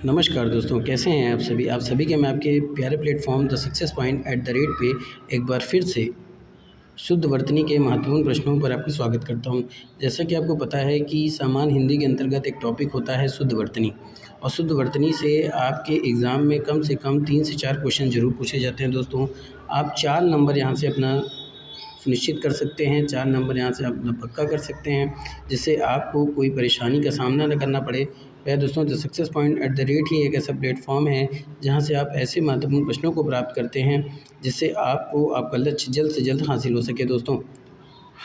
नमस्कार दोस्तों, कैसे हैं आप सभी के मैं आपके प्यारे platform the success point at the rate पे एक बार फिर से शुद्ध वर्तनी के महत्वपूर्ण प्रश्नों पर आपका स्वागत करता हूं। जैसा कि आपको पता है कि सामान्य हिंदी के अंतर्गत एक टॉपिक होता है शुद्ध वर्तनी, और शुद्ध वर्तनी से आपके एग्ज़ाम में कम से कम 3 से 4 क्वेश्चन ज़रूर पूछे जाते हैं। दोस्तों, आप 4 नंबर यहाँ से अपना सुनिश्चित कर सकते हैं, 4 नंबर यहाँ से अपना पक्का कर सकते हैं, जिससे आपको कोई परेशानी का सामना न करना पड़े। वह दोस्तों, the success point at the rate ही एक ऐसा प्लेटफॉर्म है जहाँ से आप ऐसे महत्वपूर्ण प्रश्नों को प्राप्त करते हैं जिससे आपको आपका लक्ष्य जल्द से जल्द हासिल हो सके। दोस्तों,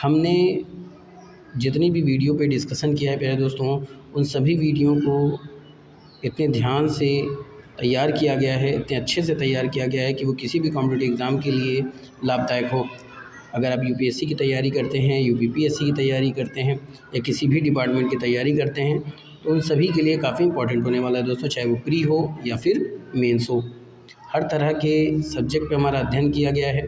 हमने जितनी भी वीडियो पे डिस्कशन किया है प्यारे दोस्तों, उन सभी वीडियो को इतने ध्यान से तैयार किया गया है, इतने अच्छे से तैयार किया गया है कि वो किसी भी कॉम्पिटिटिव एग्ज़ाम के लिए लाभदायक हो। अगर आप यूपीएससी की तैयारी करते हैं, यूपीपीएससी की तैयारी करते हैं या किसी भी डिपार्टमेंट की तैयारी करते हैं, तो उन सभी के लिए काफ़ी इंपॉर्टेंट होने वाला है दोस्तों, चाहे वो प्री हो या फिर मेंस हो। हर तरह के सब्जेक्ट पे हमारा अध्ययन किया गया है,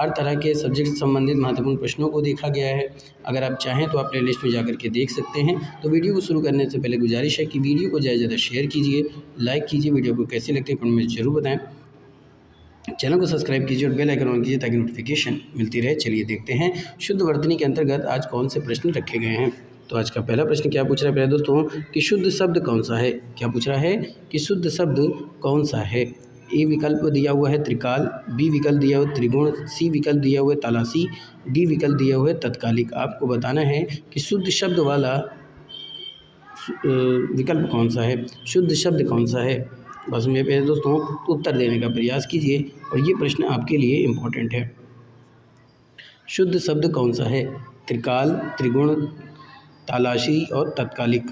हर तरह के सब्जेक्ट से संबंधित महत्वपूर्ण प्रश्नों को देखा गया है। अगर आप चाहें तो आप प्लेलिस्ट में जाकर के देख सकते हैं। तो वीडियो को शुरू करने से पहले गुजारिश है कि वीडियो को ज़्यादा से ज़्यादा शेयर कीजिए, लाइक कीजिए, वीडियो को कैसे लगते हैं कमेंट में ज़रूर बताएं, चैनल को सब्सक्राइब कीजिए और बेल आइकन ऑन कीजिए ताकि नोटिफिकेशन मिलती रहे। चलिए देखते हैं शुद्ध वर्तनी के अंतर्गत आज कौन से प्रश्न रखे गए हैं। तो आज का पहला प्रश्न क्या पूछ रहा है प्यारे दोस्तों कि शुद्ध शब्द कौन सा है। क्या पूछ रहा है कि शुद्ध शब्द कौन सा है। ए विकल्प दिया हुआ है त्रिकाल, बी विकल्प दिया हुआ है त्रिगुण, सी विकल्प दिया हुआ है तलाशी, डी विकल्प दिया हुआ है तत्कालिक। आपको बताना है कि शुद्ध शब्द वाला विकल्प कौन सा है, शुद्ध शब्द कौन सा है। बस मेरे प्यारे दोस्तों, तो उत्तर देने का प्रयास कीजिए और ये प्रश्न आपके लिए इम्पोर्टेंट है। शुद्ध शब्द कौन सा है। त्रिकाल, त्रिगुण, तलाशी और तत्कालिक।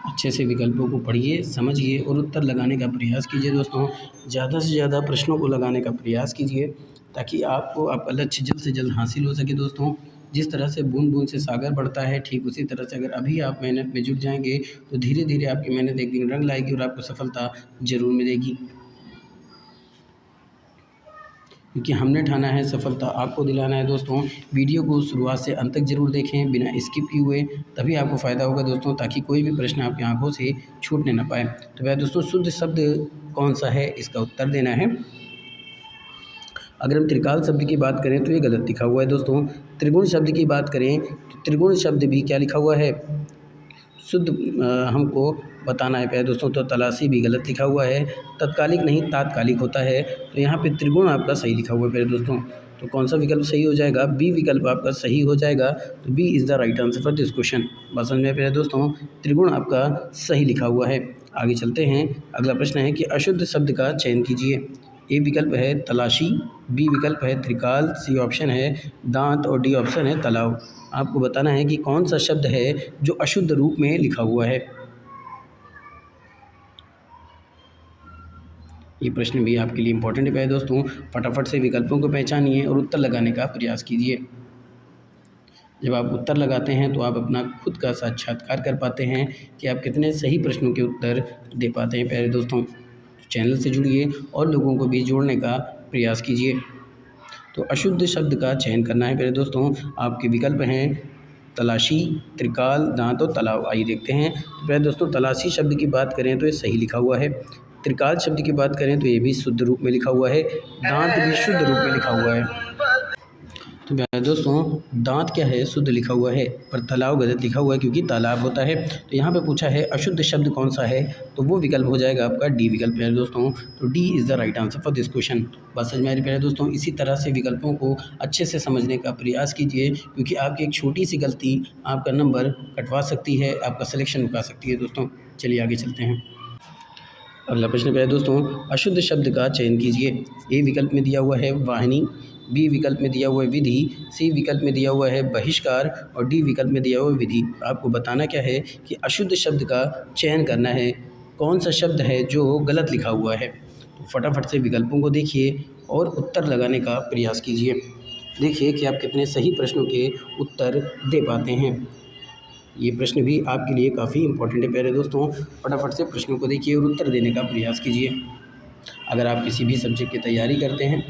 अच्छे से विकल्पों को पढ़िए, समझिए और उत्तर लगाने का प्रयास कीजिए। दोस्तों, ज़्यादा से ज़्यादा प्रश्नों को लगाने का प्रयास कीजिए ताकि आपको आपका लक्ष्य जल्द से जल्द हासिल हो सके। दोस्तों, जिस तरह से बूंद बूंद से सागर बढ़ता है, ठीक उसी तरह से अगर अभी आप मेहनत में जुट जाएंगे तो धीरे धीरे आपकी मेहनत एक दिन रंग लाएगी और आपको सफलता ज़रूर मिलेगी, क्योंकि हमने ठाना है सफलता आपको दिलाना है। दोस्तों, वीडियो को शुरुआत से अंत तक जरूर देखें बिना स्किप किए हुए, तभी आपको फ़ायदा होगा दोस्तों, ताकि कोई भी प्रश्न आपकी आंखों से छूटने ना पाए। तो वह दोस्तों, शुद्ध शब्द कौन सा है, इसका उत्तर देना है। अगर हम त्रिकाल शब्द की बात करें तो ये गलत लिखा हुआ है। दोस्तों, त्रिगुण शब्द की बात करें तो त्रिगुण शब्द भी क्या लिखा हुआ है, शुद्ध हमको बताना है प्यारे दोस्तों। तो तलाशी भी गलत लिखा हुआ है, तत्कालिक नहीं तात्कालिक होता है। तो यहाँ पे त्रिगुण आपका सही लिखा हुआ है प्यारे दोस्तों। तो कौन सा विकल्प सही हो जाएगा, बी विकल्प आपका सही हो जाएगा। तो B is the right answer for this question. बस समझ में प्यारे दोस्तों, त्रिगुण आपका सही लिखा हुआ है। आगे चलते हैं। अगला प्रश्न है कि अशुद्ध शब्द का चयन कीजिए। ए विकल्प है तलाशी, बी विकल्प है त्रिकाल, सी ऑप्शन है दांत और डी ऑप्शन है तालाब। आपको बताना है कि कौन सा शब्द है जो अशुद्ध रूप में लिखा हुआ है। ये प्रश्न भी आपके लिए इम्पोर्टेंट है दोस्तों। फटाफट से विकल्पों को पहचानिए और उत्तर लगाने का प्रयास कीजिए। जब आप उत्तर लगाते हैं तो आप अपना खुद का साक्षात्कार कर पाते हैं कि आप कितने सही प्रश्नों के उत्तर दे पाते हैं प्यारे दोस्तों। चैनल से जुड़िए और लोगों को भी जोड़ने का प्रयास कीजिए। तो अशुद्ध शब्द का चयन करना है प्यारे दोस्तों। आपके विकल्प हैं तलाशी, त्रिकाल, दांत और तालाब। आइए देखते हैं। तो प्यारे दोस्तों, तलाशी शब्द की बात करें तो ये सही लिखा हुआ है। त्रिकाल शब्द की बात करें तो ये भी शुद्ध रूप में लिखा हुआ है। दांत भी शुद्ध रूप में लिखा हुआ है। तो प्यारे दोस्तों, दांत क्या है, शुद्ध लिखा हुआ है, पर तालाब गलत लिखा हुआ है क्योंकि तालाब होता है। तो यहाँ पे पूछा है अशुद्ध शब्द कौन सा है, तो वो विकल्प हो जाएगा आपका डी विकल्प प्यारे दोस्तों। तो D is the right answer for this question. बस समझ में आ रही प्यारे दोस्तों। इसी तरह से विकल्पों को अच्छे से समझने का प्रयास कीजिए, क्योंकि आपकी एक छोटी सी गलती आपका नंबर कटवा सकती है, आपका सिलेक्शन रुका सकती है। दोस्तों, चलिए आगे चलते हैं। अगला प्रश्न क्या है दोस्तों, अशुद्ध शब्द का चयन कीजिए। ए विकल्प में दिया हुआ है वाहिनी, बी विकल्प में दिया हुआ है विधि, सी विकल्प में दिया हुआ है बहिष्कार और डी विकल्प में दिया हुआ है विधि। आपको बताना क्या है कि अशुद्ध शब्द का चयन करना है, कौन सा शब्द है जो गलत लिखा हुआ है। तो फटाफट से विकल्पों को देखिए और उत्तर लगाने का प्रयास कीजिए। देखिए कि आप कितने सही प्रश्नों के उत्तर दे पाते हैं। ये प्रश्न भी आपके लिए काफ़ी इंपॉर्टेंट है प्यारे दोस्तों। फटाफट से प्रश्नों को देखिए और उत्तर देने का प्रयास कीजिए। अगर आप किसी भी सब्जेक्ट की तैयारी करते हैं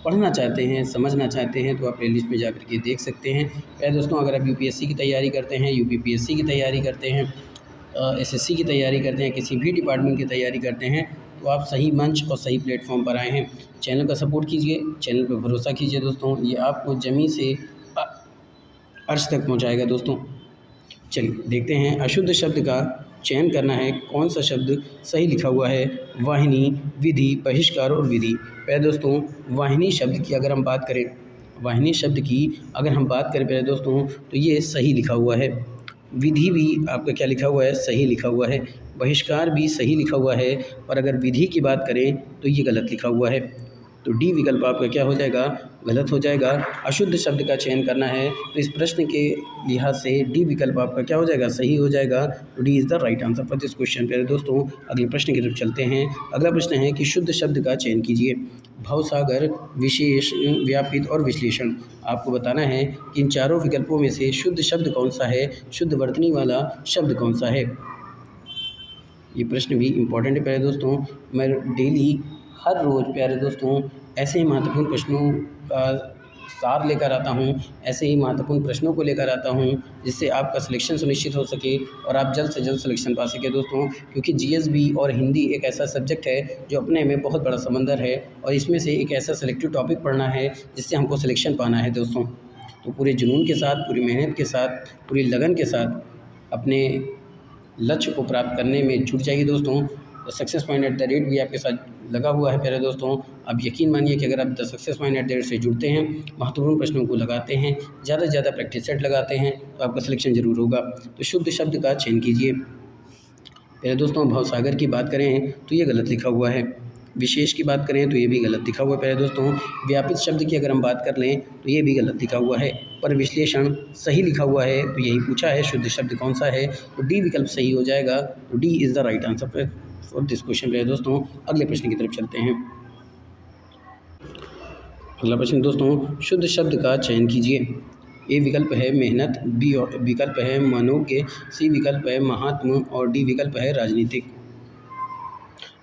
पढ़ना चाहते हैं, समझना चाहते हैं तो आप प्लेलिस्ट में जाकर के देख सकते हैं। प्यारे दोस्तों, अगर आप यूपीएससी की तैयारी करते हैं, यूपीपीएससी की तैयारी करते हैं, एसएससी की तैयारी करते हैं, किसी भी डिपार्टमेंट की तैयारी करते हैं, तो आप सही मंच और सही प्लेटफॉर्म पर आए हैं। चैनल का सपोर्ट कीजिए, चैनल पर भरोसा कीजिए दोस्तों, ये आपको ज़मीन से अर्श तक पहुंचाएगा दोस्तों। चलिए देखते हैं, अशुद्ध शब्द का चयन करना है, कौन सा शब्द सही लिखा हुआ है। वाहिनी, विधि, बहिष्कार और विधि। प्यारे दोस्तों, वाहिनी शब्द की अगर हम बात करें, वाहिनी शब्द की अगर हम बात करें प्यारे दोस्तों, तो ये सही लिखा हुआ है। विधि भी आपका क्या लिखा हुआ है, सही लिखा हुआ है। बहिष्कार भी सही लिखा हुआ है, और अगर विधि की बात करें तो ये गलत लिखा हुआ है। तो डी विकल्प आपका क्या हो जाएगा, गलत हो जाएगा। अशुद्ध शब्द का चयन करना है, तो इस प्रश्न के लिहाज से डी विकल्प आपका क्या हो जाएगा, सही हो जाएगा। तो D is the right answer for this question. प्यारे दोस्तों, अगले प्रश्न की तरफ चलते हैं। अगला प्रश्न है कि शुद्ध शब्द का चयन कीजिए। भवसागर, विशेष, व्यापित और विश्लेषण। आपको बताना है कि इन चारों विकल्पों में से शुद्ध शब्द कौन सा है, शुद्ध वर्तनी वाला शब्द कौन सा है। ये प्रश्न भी इम्पॉर्टेंट है प्यारे दोस्तों। मैं डेली हर रोज़ प्यारे दोस्तों ऐसे ही महत्वपूर्ण प्रश्नों का सार लेकर आता हूँ, ऐसे ही महत्वपूर्ण प्रश्नों को लेकर आता हूँ, जिससे आपका सिलेक्शन सुनिश्चित हो सके और आप जल्द से जल्द सिलेक्शन पा सके दोस्तों। क्योंकि जीएसबी और हिंदी एक ऐसा सब्जेक्ट है जो अपने में बहुत बड़ा समंदर है, और इसमें से एक ऐसा सिलेक्टिव टॉपिक पढ़ना है जिससे हमको सिलेक्शन पाना है दोस्तों। तो पूरे जुनून के साथ, पूरी मेहनत के साथ, पूरी लगन के साथ अपने लक्ष्य को प्राप्त करने में जुट जाइए दोस्तों। तो success point at the rate भी आपके साथ लगा हुआ है प्यारे दोस्तों। आप यकीन मानिए कि अगर आप the success point at the rate से जुड़ते हैं, महत्वपूर्ण प्रश्नों को लगाते हैं, ज़्यादा से ज़्यादा प्रैक्टिस सेट लगाते हैं, तो आपका सिलेक्शन ज़रूर होगा। तो शुद्ध शब्द का चयन कीजिए। प्यारे दोस्तों, भवसागर की बात करें तो ये गलत लिखा हुआ है। विशेष की बात करें तो ये भी गलत लिखा हुआ है प्यारे दोस्तों। व्यापित शब्द की अगर हम बात कर लें तो ये भी गलत लिखा हुआ है। पर विश्लेषण सही लिखा हुआ है, तो यही पूछा है शुद्ध शब्द कौन सा है, तो डी विकल्प सही हो जाएगा। तो D is the right answer for this question. प्यारे दोस्तों, अगले प्रश्न की तरफ चलते हैं। अगला प्रश्न दोस्तों, शुद्ध शब्द का चयन कीजिए। ए विकल्प है मेहनत, बी विकल्प है मनोज्ञ, सी विकल्प है महात्मा और डी विकल्प है राजनीतिक।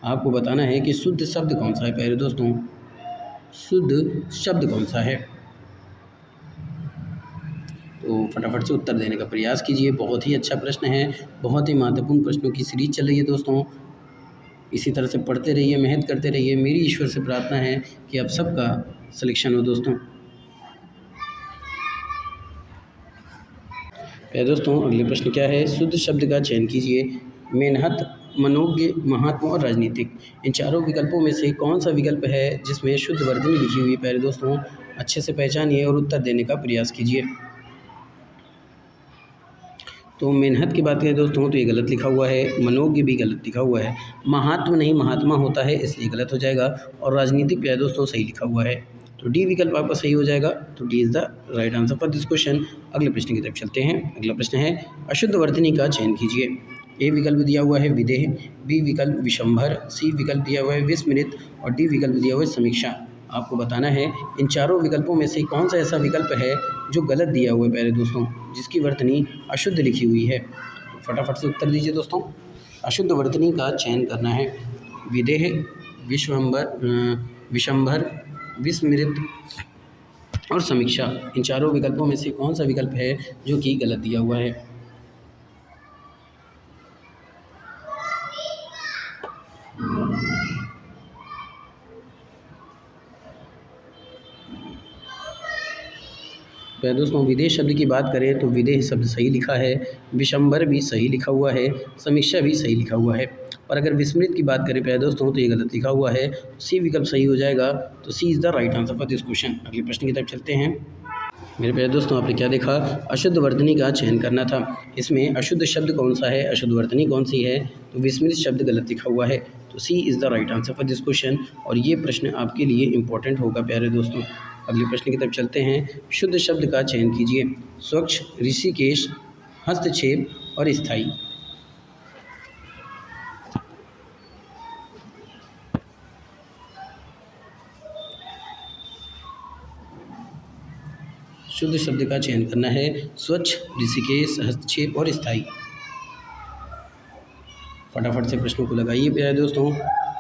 आपको बताना है कि शुद्ध शब्द कौन सा है प्यारे दोस्तों, शुद्ध शब्द कौन सा है। तो फटाफट से उत्तर देने का प्रयास कीजिए। बहुत ही अच्छा प्रश्न है, बहुत ही महत्वपूर्ण प्रश्नों की सीरीज चल रही है दोस्तों। इसी तरह से पढ़ते रहिए, मेहनत करते रहिए। मेरी ईश्वर से प्रार्थना है कि आप सबका सिलेक्शन हो दोस्तों। प्यारे दोस्तों, अगले प्रश्न क्या है, शुद्ध शब्द का चयन कीजिए। मेहनत, मनोज्ञ, महात्मा और राजनीतिक, इन चारों विकल्पों में से कौन सा विकल्प है जिसमें शुद्ध वर्तनी लिखी हुई है। प्यारे दोस्तों, अच्छे से पहचानिए और उत्तर देने का प्रयास कीजिए। तो मेहनत की बात करें दोस्तों तो ये गलत लिखा हुआ है। मनोज्ञ भी गलत लिखा हुआ है। महात्मा नहीं महात्मा होता है, इसलिए गलत हो जाएगा। और राजनीतिक प्यारे दोस्तों सही लिखा हुआ है। तो डी विकल्प आपका सही हो जाएगा। तो D is the right answer for this question. अगले प्रश्न की तरफ चलते हैं। अगला प्रश्न है, अशुद्ध वर्तनी का चयन कीजिए। ए विकल्प दिया हुआ है विदेह, बी विकल्प विशंभर, सी विकल्प दिया हुआ है विस्मृत और डी विकल्प दिया हुआ है समीक्षा। आपको बताना है इन चारों विकल्पों में से कौन सा ऐसा विकल्प है जो गलत दिया हुआ है प्यारे दोस्तों, जिसकी वर्तनी अशुद्ध लिखी हुई है। फटाफट से उत्तर दीजिए दोस्तों। अशुद्ध वर्तनी का चयन करना है। विदेह, विशंभर, विस्मृत और समीक्षा, इन चारों विकल्पों में से कौन सा विकल्प है जो कि गलत दिया हुआ है। तो दोस्तों, विदेश शब्द की बात करें तो विदेह शब्द सही लिखा है, विशंबर भी सही लिखा हुआ है, समीक्षा भी सही लिखा हुआ है। और अगर विस्मृत की बात करें प्यारे दोस्तों तो ये गलत लिखा हुआ है। सी विकल्प सही हो जाएगा। तो C is the right answer for this question. अगले प्रश्न की तरफ चलते हैं। मेरे प्यारे दोस्तों, आपने क्या देखा, अशुद्ध वर्तनी का चयन करना था। इसमें अशुद्ध शब्द कौन सा है, अशुद्ध वर्तनी कौन सी है, तो विस्मृत शब्द गलत लिखा हुआ है। तो C is the right answer for this question. और ये प्रश्न आपके लिए इंपॉर्टेंट होगा प्यारे दोस्तों। अगले प्रश्न की तरफ चलते हैं। शुद्ध शब्द का चयन कीजिए। स्वच्छ, ऋषिकेश, हस्तक्षेप और स्थायी। शुद्ध शब्द का चयन करना है। स्वच्छ, ऋषिकेश, हस्तक्षेप और स्थायी। फटाफट से प्रश्नों को लगाइए प्यारे दोस्तों।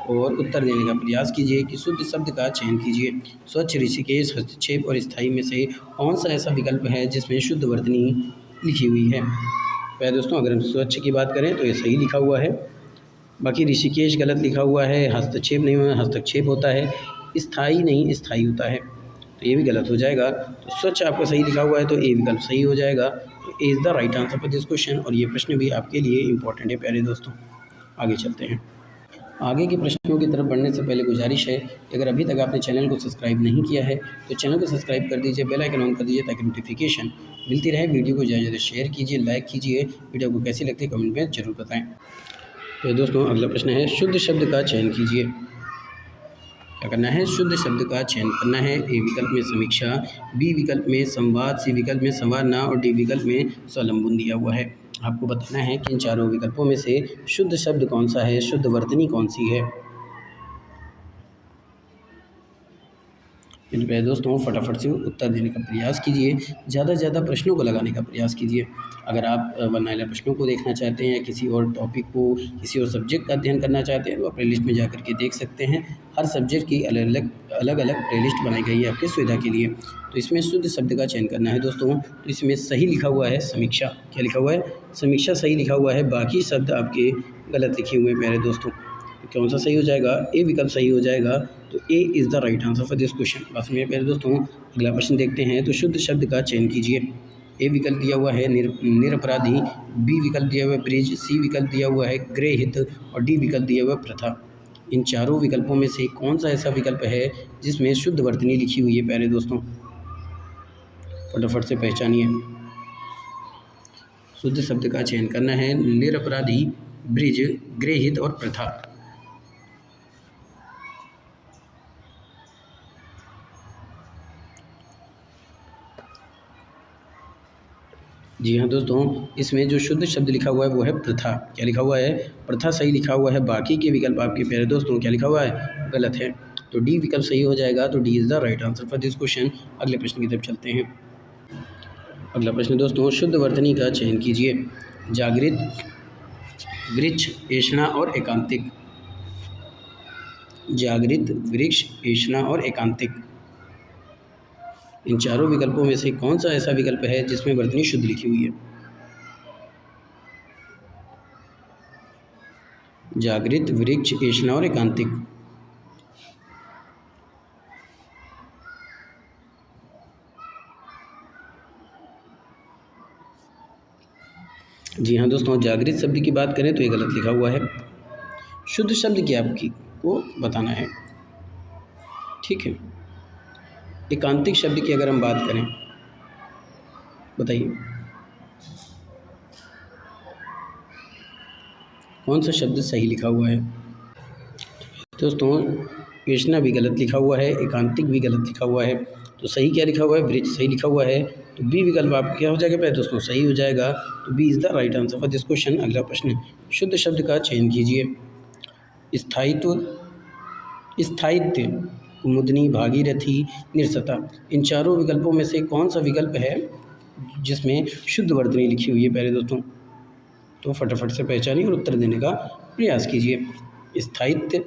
और उत्तर देने का प्रयास कीजिए कि शुद्ध शब्द का चयन कीजिए। स्वच्छ, ऋषिकेश, हस्तक्षेप और स्थायी में से कौन सा ऐसा विकल्प है जिसमें शुद्ध वर्तनी लिखी हुई है। तो दोस्तों अगर हम स्वच्छ की बात करें तो ये सही लिखा हुआ है, बाकी ऋषिकेश गलत लिखा हुआ है, हस्तक्षेप नहीं होता, हस्तक्षेप होता है, स्थायी नहीं स्थायी होता है, तो ये भी गलत हो जाएगा। तो स्वच्छ आपका सही लिखा हुआ है तो ए विकल्प सही हो जाएगा। तो A is the right answer for this question. और ये प्रश्न भी आपके लिए इंपॉर्टेंट है प्यारे दोस्तों। आगे चलते हैं। आगे के प्रश्नों की तरफ बढ़ने से पहले गुजारिश है कि अगर अभी तक आपने चैनल को सब्सक्राइब नहीं किया है तो चैनल को सब्सक्राइब कर दीजिए, बेल आइकन ऑन कर दीजिए ताकि नोटिफिकेशन मिलती रहे। वीडियो को ज़्यादा से शेयर कीजिए, लाइक कीजिए। वीडियो को कैसी लगती है कमेंट में ज़रूर बताएं। तो दोस्तों अगला प्रश्न है, शुद्ध शब्द का चयन कीजिए। क्या करना है? शुद्ध शब्द का चयन करना है। ए विकल्प में समीक्षा, बी विकल्प में संवाद, सी विकल्प में संवादना और डी विकल्प में स्वलंबन दिया हुआ है। आपको बताना है कि इन चारों विकल्पों में से शुद्ध शब्द कौन सा है, शुद्ध वर्तनी कौन सी है। मेरे दोस्तों फटाफट से उत्तर देने का प्रयास कीजिए, ज़्यादा से ज़्यादा प्रश्नों को लगाने का प्रयास कीजिए। अगर आप बनाए प्रश्नों को देखना चाहते हैं या किसी और टॉपिक को, किसी और सब्जेक्ट का अध्ययन करना चाहते हैं तो आप प्लेलिस्ट में जाकर के देख सकते हैं। हर सब्जेक्ट की अलग अलग प्लेलिस्ट बनाई गई है आपकी सुविधा के लिए। तो इसमें शुद्ध शब्द का चयन करना है दोस्तों। तो इसमें सही लिखा हुआ है समीक्षा। क्या लिखा हुआ है? समीक्षा सही लिखा हुआ है, बाकी शब्द आपके गलत लिखे हुए हैं प्यारे दोस्तों। तो कौन सा सही हो जाएगा? ए विकल्प सही हो जाएगा। तो A is the right answer for this question. बस मेरे प्यारे दोस्तों अगला प्रश्न देखते हैं। तो शुद्ध शब्द का चयन कीजिए। ए विकल्प दिया हुआ है निरपराधी, बी विकल्प दिया हुआ है ब्रिज, सी विकल्प दिया हुआ है गृहित और डी विकल्प दिया हुआ है प्रथा। इन चारों विकल्पों में से कौन सा ऐसा विकल्प है जिसमें शुद्ध वर्तनी लिखी हुई है प्यारे दोस्तों? फटाफट से पहचानिए। शुद्ध शब्द का चयन करना है। निरपराधी, ब्रिज, गृहित और प्रथा। जी हाँ दोस्तों, इसमें जो शुद्ध शब्द लिखा हुआ है वो है प्रथा। क्या लिखा हुआ है? प्रथा सही लिखा हुआ है, बाकी के विकल्प आपके प्यारे दोस्तों क्या लिखा हुआ है? गलत है। तो डी विकल्प सही हो जाएगा। तो D is the right answer for this question. अगले प्रश्न की तरफ चलते हैं। अगला प्रश्न दोस्तों, शुद्ध वर्तनी का चयन कीजिए। जागृत, वृक्ष, ऐषणा और एकांतिक। जागृत, वृक्ष, ऐषणा और एकांतिक। इन चारों विकल्पों में से कौन सा ऐसा विकल्प है जिसमें वर्तनी शुद्ध लिखी हुई है? जागृत, वृक्ष, ऐषणा और एकांतिक। जी हाँ दोस्तों, जागृत शब्द की बात करें तो ये गलत लिखा हुआ है। शुद्ध शब्द क्या आपकी को बताना है, ठीक है। एकांतिक शब्द की अगर हम बात करें, बताइए कौन सा शब्द सही लिखा हुआ है? दोस्तों ऐषणा भी गलत लिखा हुआ है, एकांतिक भी गलत लिखा हुआ है। तो सही क्या लिखा हुआ है? वृक्ष सही लिखा हुआ है। तो बी विकल्प आप क्या हो जाएगा पहले दोस्तों? सही हो जाएगा। तो B is the right answer for this question. अगला प्रश्न, शुद्ध शब्द का चयन कीजिए। स्थायित्व, स्थायित्व, कुमुदनी, भागीरथी, निरसता। इन चारों विकल्पों में से कौन सा विकल्प है जिसमें शुद्ध वर्तनी लिखी हुई है प्यारे दोस्तों? तो फटाफट से पहचानिए और उत्तर देने का प्रयास कीजिए। स्थायित्व,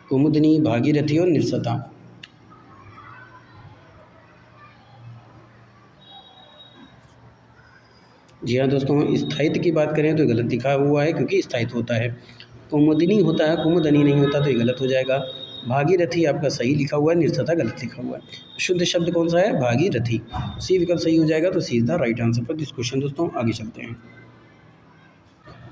कुमुदनी, भागीरथी और निरसता। जी हाँ दोस्तों, स्थायित्व की बात करें तो गलत लिखा हुआ है क्योंकि स्थायित्व होता है। कुमुदनी होता है, कुमुदनी नहीं होता तो ये गलत हो जाएगा। भागीरथी आपका सही लिखा हुआ है, निरसता गलत लिखा हुआ है। शुद्ध शब्द कौन सा है? भागीरथी। सी विकल्प सही हो जाएगा। तो C is the right answer for this question. दोस्तों आगे चलते हैं।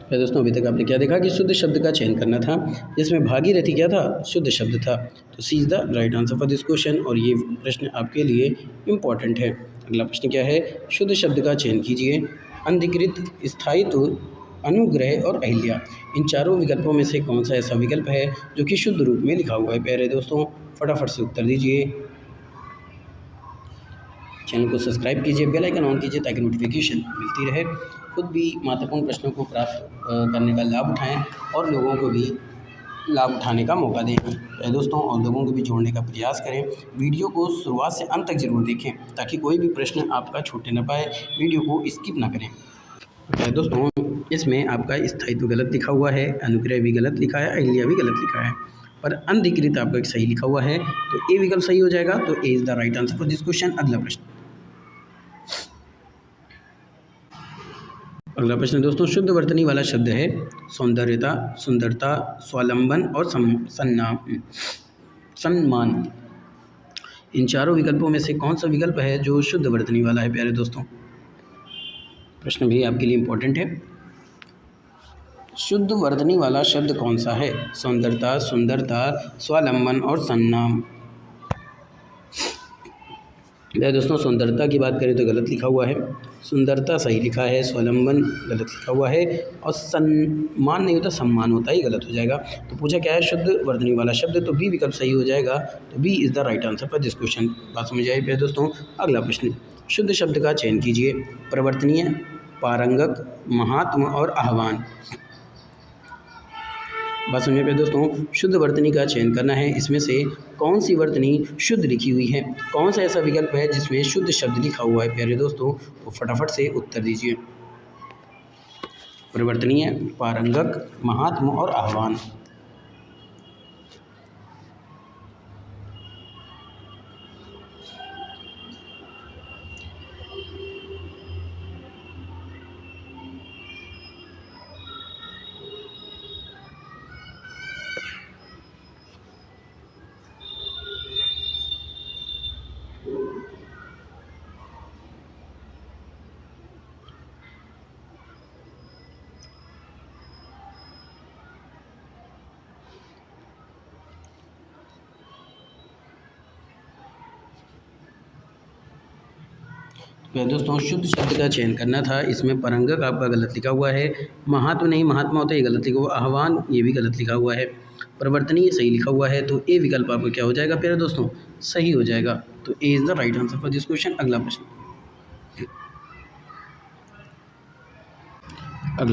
तो दोस्तों अभी तक आपने क्या देखा कि शुद्ध शब्द का चयन करना था, जिसमें भागीरथी क्या था? शुद्ध शब्द था। तो C is the right answer for this question. और ये प्रश्न आपके लिए इम्पॉर्टेंट है। अगला प्रश्न क्या है? शुद्ध शब्द का चयन कीजिए। अंधिकृत, स्थायित्व, अनुग्रह और अहिल्या। इन चारों विकल्पों में से कौन सा ऐसा विकल्प है जो कि शुद्ध रूप में लिखा हुआ है प्यारे दोस्तों? फटाफट से उत्तर दीजिए। चैनल को सब्सक्राइब कीजिए, बेल आइकन ऑन कीजिए ताकि नोटिफिकेशन मिलती रहे। खुद भी महत्वपूर्ण प्रश्नों को प्राप्त करने का लाभ उठाएं और लोगों को भी लाभ उठाने का मौका दें दोस्तों, और लोगों को भी जोड़ने का प्रयास करें। वीडियो को शुरुआत से अंत तक जरूर देखें ताकि कोई भी प्रश्न आपका छूटे न पाए। वीडियो को स्किप ना करें दोस्तों। इसमें आपका स्थायित्व गलत लिखा हुआ है, अनुग्रह भी गलत लिखा है, अहिल्या भी गलत लिखा है। पर अनधिकृत आपका एक सही लिखा हुआ है, तो ए विकल्प सही हो जाएगा। तो A is the right answer for this question. अगला प्रश्न दोस्तों, शुद्ध वर्तनी वाला शब्द है सौंदर्यता, सुंदरता, स्वावलंबन और सम्मान। इन चारों विकल्पों में से कौन सा विकल्प है जो शुद्ध वर्तनी वाला है प्यारे दोस्तों? प्रश्न भी आपके लिए इम्पोर्टेंट है। शुद्ध वर्तनी वाला शब्द कौन सा है? सौंदर्यता, सुंदरता, स्वावलंबन और सम्मान। दोस्तों सुंदरता की बात करें तो गलत लिखा हुआ है, सुंदरता सही लिखा है, स्वावलंबन गलत लिखा हुआ है और सम्मान नहीं होता, सम्मान होता ही, गलत हो जाएगा। तो पूछा क्या है शुद्ध वर्तनी वाला शब्द, तो बी विकल्प सही हो जाएगा। तो B is the right answer for this question. बात समझ आई फिर दोस्तों। अगला प्रश्न, शुद्ध शब्द का चयन कीजिए। परिवर्तनीय, पारंगक, महात्म और आह्वान। बात समझे पे दोस्तों, शुद्ध वर्तनी का चयन करना है। इसमें से कौन सी वर्तनी शुद्ध लिखी हुई है? कौन सा ऐसा विकल्प है जिसमें शुद्ध शब्द लिखा हुआ है प्यारे दोस्तों? तो फटाफट से उत्तर दीजिए। परिवर्तनीय, पारंगक, महात्म और आह्वान। दोस्तों शुद्ध शब्द का चयन करना था। इसमें परंगक आपका गलत लिखा हुआ है, महात्म नहीं महात्मा होता है, ये गलत लिखा हुआ, आह्वान ये भी गलत लिखा हुआ है, परिवर्तनीय सही लिखा हुआ है। तो ए विकल्प आपका क्या हो जाएगा प्यारे दोस्तों? सही हो जाएगा। तो A is the right answer for this question. अगला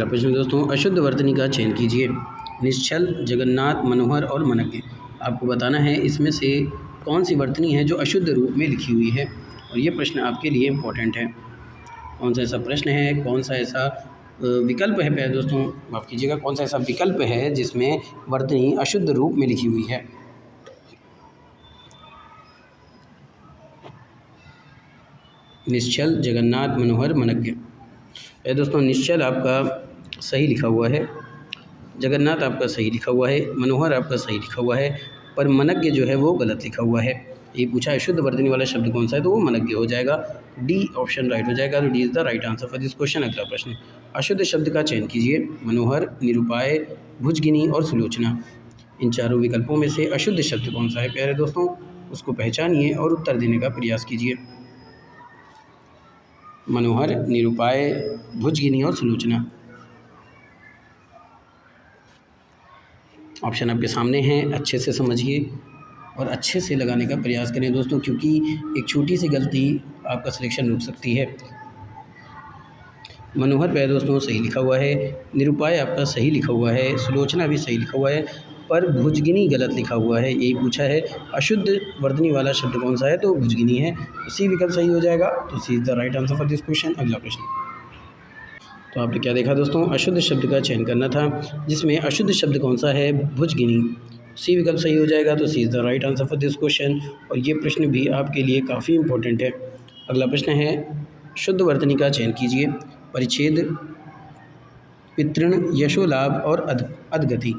प्रश्न दोस्तों, अशुद्ध वर्तनी का चयन कीजिए। निश्चल, जगन्नाथ, मनोहर और मनज्ञ। आपको बताना है इसमें से कौन सी वर्तनी है जो अशुद्ध रूप में लिखी हुई है, और ये प्रश्न आपके लिए इम्पोर्टेंट है। कौन सा ऐसा प्रश्न है, कौन सा ऐसा विकल्प है प्यारे दोस्तों, माफ़ कीजिएगा, कौन सा ऐसा विकल्प है जिसमें वर्तनी अशुद्ध रूप में लिखी हुई है? निश्चल, जगन्नाथ, मनोहर, मनज्ञ। दोस्तों निश्चल आपका सही लिखा हुआ है, जगन्नाथ आपका सही लिखा हुआ है, मनोहर आपका सही लिखा हुआ है, पर मनज्ञ जो है वो गलत लिखा हुआ है। ये पूछा है शुद्ध वर्तनी वाला शब्द कौन सा है, तो वो मनज्ञ हो जाएगा। डी ऑप्शन राइट हो जाएगा। तो D is the right answer for this question. अगला प्रश्न, अशुद्ध शब्द का चयन कीजिए। मनोहर, निरुपाय, भुजगिनी और सुलोचना। इन चारों विकल्पों में से अशुद्ध शब्द कौन सा है प्यारे दोस्तों? उसको पहचानिए और उत्तर देने का प्रयास कीजिए। मनोहर, निरुपाय, भुजगिनी और सुलोचना। ऑप्शन आपके सामने हैं, अच्छे से समझिए और अच्छे से लगाने का प्रयास करें दोस्तों, क्योंकि एक छोटी सी गलती आपका सिलेक्शन रुक सकती है। मनोहर पे दोस्तों सही लिखा हुआ है, निरुपाय आपका सही लिखा हुआ है, सुलोचना भी सही लिखा हुआ है, पर भुजगिनी गलत लिखा हुआ है। यही पूछा है अशुद्ध वर्तनी वाला शब्द कौन सा है, तो भुजगिनी है। सी विकल्प सही हो जाएगा। तो C is the right answer for this question. अगला प्रश्न, तो आपने क्या देखा दोस्तों, अशुद्ध शब्द का चयन करना था, जिसमें अशुद्ध शब्द कौन सा है, भुजगिनी। सी विकल्प सही हो जाएगा। तो C is the right answer for this question. और ये प्रश्न भी आपके लिए काफ़ी इंपॉर्टेंट है। अगला प्रश्न है, शुद्ध वर्तनी का चयन कीजिए। परिच्छेद, पितृण, यशोलाभ और अधगति।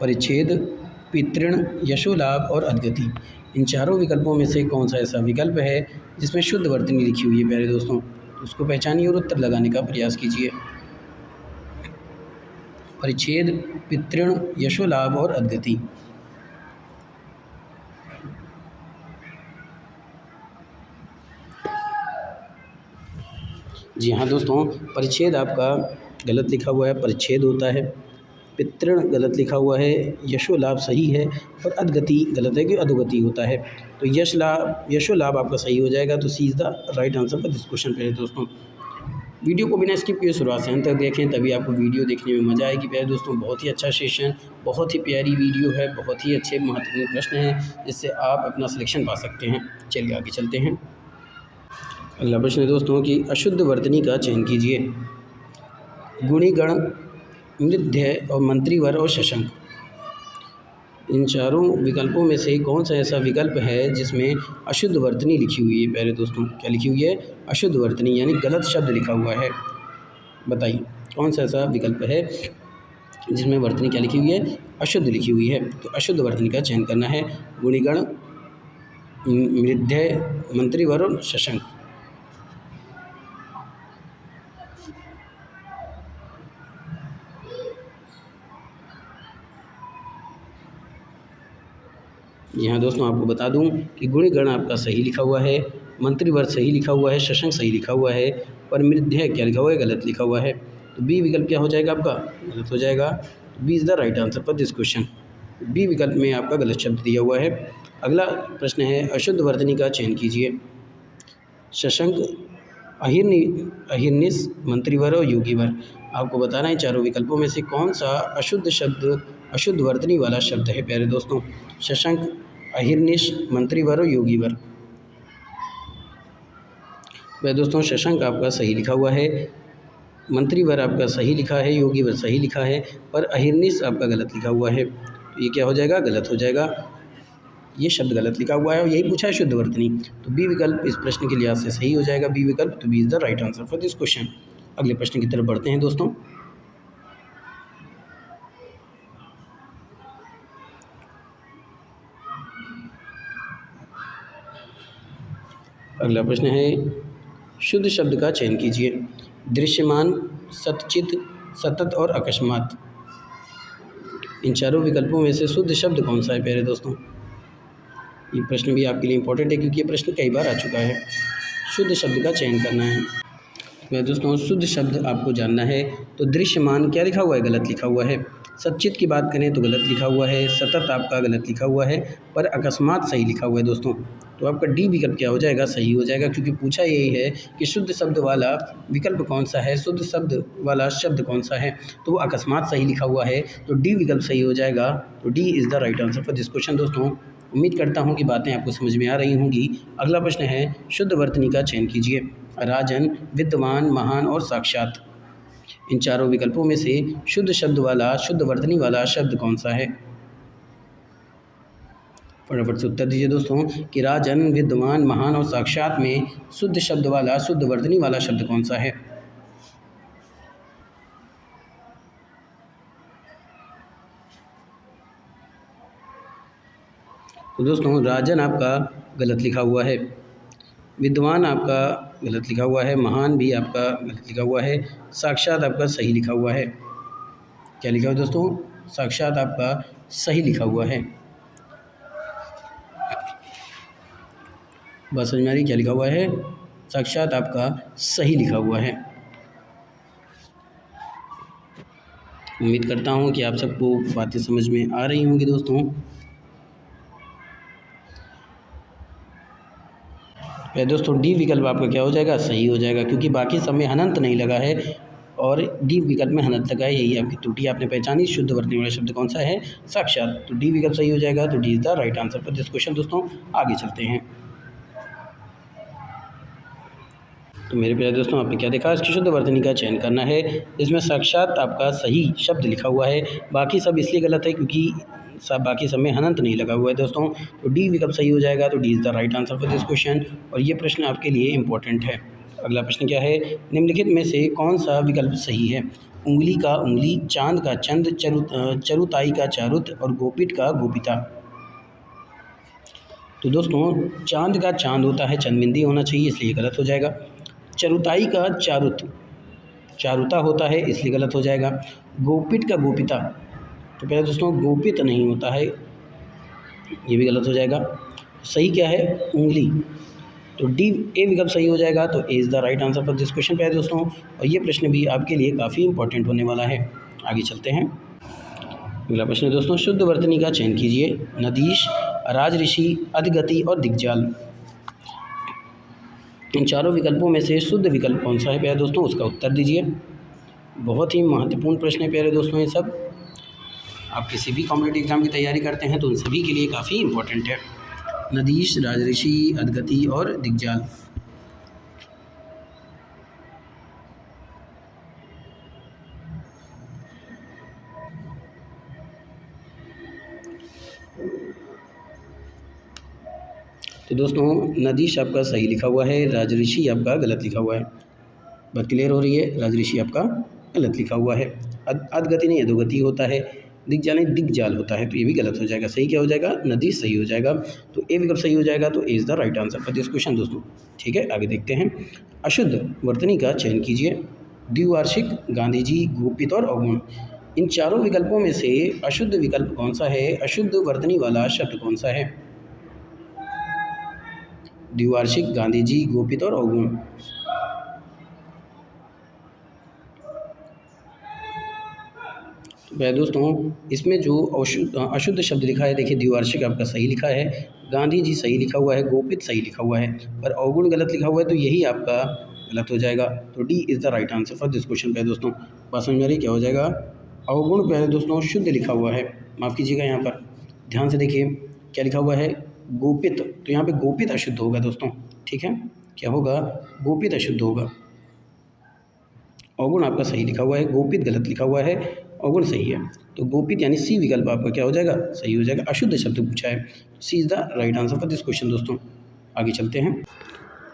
परिच्छेद, पितृण, यशोलाभ और अधगति। इन चारों विकल्पों में से कौन सा ऐसा विकल्प है जिसमें शुद्ध वर्तनी लिखी हुई है प्यारे दोस्तों? उसको पहचानिए और उत्तर लगाने का प्रयास कीजिए। परिच्छेद, पितृण, यशोलाभ और अधगति। जी हाँ दोस्तों, परिच्छेद आपका गलत लिखा हुआ है, परिच्छेद होता है। पितृण गलत लिखा हुआ है, यशोलाभ सही है, और अधगति गलत है कि अधोगति होता है। तो यशोलाभ आपका सही हो जाएगा। तो C is the right answer for this question पे दोस्तों। वीडियो को बिना स्किप किए शुरुआत से अंत तक देखें, तभी आपको वीडियो देखने में मज़ा आएगी प्यारे दोस्तों। बहुत ही अच्छा सेशन, बहुत ही प्यारी वीडियो है, बहुत ही अच्छे महत्वपूर्ण प्रश्न हैं, जिससे आप अपना सिलेक्शन पा सकते हैं। चलिए आगे चलते हैं। अगला प्रश्न है दोस्तों कि अशुद्ध वर्तनी का चयन कीजिए। गुणीगण, मृध्य और मंत्रीवर और शशंक। इन चारों विकल्पों में से कौन सा ऐसा विकल्प है जिसमें अशुद्ध वर्तनी लिखी हुई है? प्यारे दोस्तों, क्या लिखी हुई है? अशुद्ध वर्तनी, यानी गलत शब्द लिखा हुआ है। बताइए कौन सा ऐसा विकल्प है जिसमें वर्तनी क्या लिखी हुई है? अशुद्ध लिखी हुई है। तो अशुद्ध वर्तनी का चयन करना है। गुणिगण, मृध्यय, मंत्रीवर और शशंक। जी हाँ दोस्तों, आपको बता दूं कि गुणिगण आपका सही लिखा हुआ है, मंत्रीवर्ग सही लिखा हुआ है, शशंक सही लिखा हुआ है, पर मृध्यय क्या लिखा हुआ है? गलत लिखा हुआ है। तो बी विकल्प क्या हो जाएगा आपका? गलत हो जाएगा। B is the right answer for this question. B विकल्प में आपका गलत शब्द दिया हुआ है। अगला प्रश्न है, अशुद्ध वर्तनी का चयन कीजिए। शशंक, अहिर्निश, मंत्रीवर और योगीवर। आपको बताना है चारों विकल्पों में से कौन सा अशुद्ध शब्द, अशुद्ध वर्तनी वाला शब्द है प्यारे दोस्तों। शशंक, अहिर्निश, मंत्रीवर और योगीवर। वह दोस्तों शशंक आपका सही लिखा हुआ है, मंत्रीवर आपका सही लिखा है, योगीवर सही लिखा है, पर अहिर्निश आपका गलत लिखा हुआ है। तो ये क्या हो जाएगा? गलत हो जाएगा। ये शब्द गलत लिखा हुआ है और यही पूछा है शुद्ध वर्तनी। तो बी विकल्प इस प्रश्न के लिहाज से सही हो जाएगा। बी विकल्प, तो B is the right answer for this question. अगले प्रश्न की तरफ बढ़ते हैं दोस्तों। अगला प्रश्न है, शुद्ध शब्द का चयन कीजिए। दृश्यमान, सतचित, सतत और अकस्मात। इन चारों विकल्पों में से शुद्ध शब्द कौन सा है प्यारे दोस्तों? ये प्रश्न भी आपके लिए इम्पोर्टेंट है क्योंकि ये प्रश्न कई बार आ चुका है। शुद्ध शब्द का चयन करना है। मैं दोस्तों शुद्ध शब्द आपको जानना है। तो दृश्यमान क्या लिखा हुआ है? गलत लिखा हुआ है। सचित की बात करें तो गलत लिखा हुआ है। सतत आपका गलत लिखा हुआ है, पर अकस्मात सही लिखा हुआ है दोस्तों। तो आपका डी विकल्प क्या हो जाएगा? सही हो जाएगा, क्योंकि पूछा यही है कि शुद्ध शब्द वाला विकल्प कौन सा है, शुद्ध शब्द वाला शब्द कौन सा है। तो वो अकस्मात सही लिखा हुआ है, तो डी विकल्प सही हो जाएगा। तो D is the right answer for this question दोस्तों। उम्मीद करता हूँ कि बातें आपको समझ में आ रही होंगी। अगला प्रश्न है, शुद्ध वर्तनी का चयन कीजिए। राजन, विद्वान, महान और साक्षात। इन चारों विकल्पों में से शुद्ध शब्द वाला, शुद्ध वर्तनी वाला शब्द कौन सा है? फटाफट से उत्तर दीजिए दोस्तों कि राजन, विद्वान, महान और साक्षात में शुद्ध शब्द वाला, शुद्ध वर्तनी वाला शब्द कौन सा है? तो दोस्तों राजन आपका गलत लिखा हुआ है, विद्वान आपका गलत लिखा हुआ है, महान भी आपका गलत लिखा हुआ है, साक्षात आपका सही लिखा हुआ है। क्या लिखा हुआ है दोस्तों? साक्षात आपका सही लिखा हुआ है। बात समझ में आ रही? क्या लिखा हुआ है? साक्षात आपका सही लिखा हुआ है। उम्मीद करता हूँ कि आप सबको बातें समझ में आ रही होंगी दोस्तों। दोस्तों डी विकल्प आपका क्या हो जाएगा? सही हो जाएगा, क्योंकि बाकी सब में हनंत नहीं लगा है और डी विकल्प में हनंत लगा है। यही आपकी त्रुटि आपने पहचानी। शुद्ध वर्तनी वाला शब्द कौन सा है? साक्षात। तो डी विकल्प सही हो जाएगा। तो D is the right answer for this question दोस्तों। आगे चलते हैं। तो मेरे प्यारे दोस्तों, आपने क्या देखा? इसकी शुद्ध वर्तनी का चयन करना है। इसमें साक्षात आपका सही शब्द लिखा हुआ है, बाकी सब इसलिए गलत है क्योंकि सब बाकी सब में हनंत नहीं लगा हुआ है दोस्तों। तो डी विकल्प सही हो जाएगा। तो D is the right answer for this question और ये प्रश्न आपके लिए इम्पोर्टेंट है। अगला प्रश्न क्या है? निम्नलिखित में से कौन सा विकल्प सही है? उंगली का उंगली, चांद का चंद, चरुताई का चारुत और गोपित का गोपिता। तो दोस्तों चांद का चांद होता है, चंदबिंदी होना चाहिए, इसलिए गलत हो जाएगा। चरुताई का चारुत, चारुता होता है, इसलिए गलत हो जाएगा। गोपित का गोपिता, तो पहले दोस्तों गोपित नहीं होता है, ये भी गलत हो जाएगा। सही क्या है? उंगली। तो डी ए विकल्प सही हो जाएगा। तो A is the right answer for this question प्यारे दोस्तों। और ये प्रश्न भी आपके लिए काफ़ी इंपॉर्टेंट होने वाला है। आगे चलते हैं। अगला प्रश्न दोस्तों, शुद्ध वर्तनी का चयन कीजिए। नदीश, राजऋषि, अधगति और दिग्जाल। इन चारों विकल्पों में से शुद्ध विकल्प कौन सा है प्यारे दोस्तों? उसका उत्तर दीजिए। बहुत ही महत्वपूर्ण प्रश्न है प्यारे दोस्तों ये सब। आप किसी भी कॉम्पिटिटिव एग्जाम की तैयारी करते हैं तो उन सभी के लिए काफ़ी इंपॉर्टेंट है। नदीश, राजऋषि, अधगति और दिग्जाल। तो दोस्तों नदीश आपका सही लिखा हुआ है, राजऋषि आपका गलत लिखा हुआ है। बात क्लियर हो रही है, राजऋषि आपका गलत लिखा हुआ है। अधगति नहीं अधोगति होता है, दिग्जाल नहीं दिग्जाल होता है, तो ये भी गलत हो जाएगा। सही क्या हो जाएगा, नदीश सही हो जाएगा। तो ए विकल्प सही हो जाएगा, तो A is the right answer for this question दोस्तों। ठीक है, आगे देखते हैं। अशुद्ध वर्तनी का चयन कीजिए। द्विवार्षिक, गांधी जी, गोपित और अवगुण। इन चारों विकल्पों में से अशुद्ध विकल्प कौन सा है, अशुद्ध वर्तनी वाला शब्द कौन सा है? द्विवार्षिक, गांधी जी, गोपित और अवगुण। वह दोस्तों इसमें जो अशुद्ध शब्द लिखा है, देखिए द्विवार्षिक आपका सही लिखा है, गांधी जी सही लिखा हुआ है, गोपित सही लिखा हुआ है, पर अवगुण गलत लिखा हुआ है, तो यही आपका गलत हो जाएगा। तो D is the right answer for this question. पे दोस्तों बात समझ में आ रही, क्या हो जाएगा? अवगुण पे दोस्तों शुद्ध लिखा हुआ है, माफ़ कीजिएगा, यहाँ पर ध्यान से देखिए क्या लिखा हुआ है, गोपित, तो यहाँ पे गोपित अशुद्ध होगा दोस्तों। ठीक है, क्या होगा, गोपित अशुद्ध होगा। अवगुण आपका सही लिखा हुआ है, गोपित गलत लिखा हुआ है, अवगुण सही है। तो गोपित यानी सी विकल्प आपका क्या हो जाएगा, सही हो जाएगा। अशुद्ध शब्द पूछा है, C is the right answer for this question दोस्तों। आगे चलते हैं।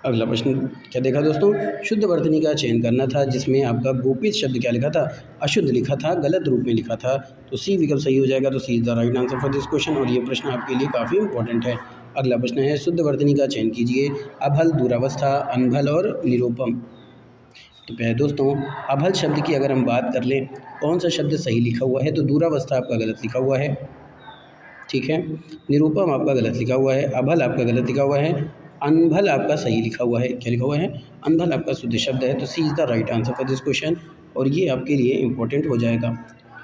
अगला प्रश्न क्या देखा दोस्तों, शुद्ध वर्तनी का चयन करना था, जिसमें आपका गोपित शब्द क्या लिखा था, अशुद्ध लिखा था, गलत रूप में लिखा था, तो सी विकल्प सही हो जाएगा। तो C is the right answer for this question, और ये प्रश्न आपके लिए काफ़ी इंपॉर्टेंट है। अगला प्रश्न है, शुद्ध वर्तनी का चयन कीजिए। अभल, दूरावस्था, अनभल और निरूपम। तो पहले दोस्तों अभल शब्द की अगर हम बात कर लें, कौन सा शब्द सही लिखा हुआ है, तो दूरावस्था आपका गलत लिखा हुआ है। ठीक है, निरूपम आपका गलत लिखा हुआ है, अभल आपका गलत लिखा हुआ है, अनभल आपका सही लिखा हुआ है। क्या लिखा हुआ है, अनभल आपका शुद्ध शब्द है। तो C is the right answer for this question, और ये आपके लिए इंपॉर्टेंट हो जाएगा।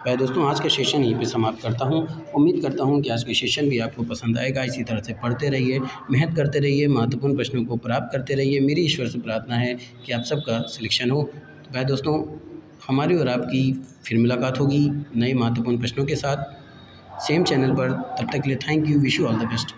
मैं दोस्तों आज का सेशन यहीं पे समाप्त करता हूँ। उम्मीद करता हूँ कि आज का सेशन भी आपको पसंद आएगा। इसी तरह से पढ़ते रहिए, मेहनत करते रहिए, महत्वपूर्ण प्रश्नों को प्राप्त करते रहिए। मेरी ईश्वर से प्रार्थना है कि आप सबका सिलेक्शन हो। तो भाई दोस्तों हमारी और आपकी फिर मुलाकात होगी नए महत्वपूर्ण प्रश्नों के साथ, सेम चैनल पर। तब तक के लिए thank you, wish you all the best.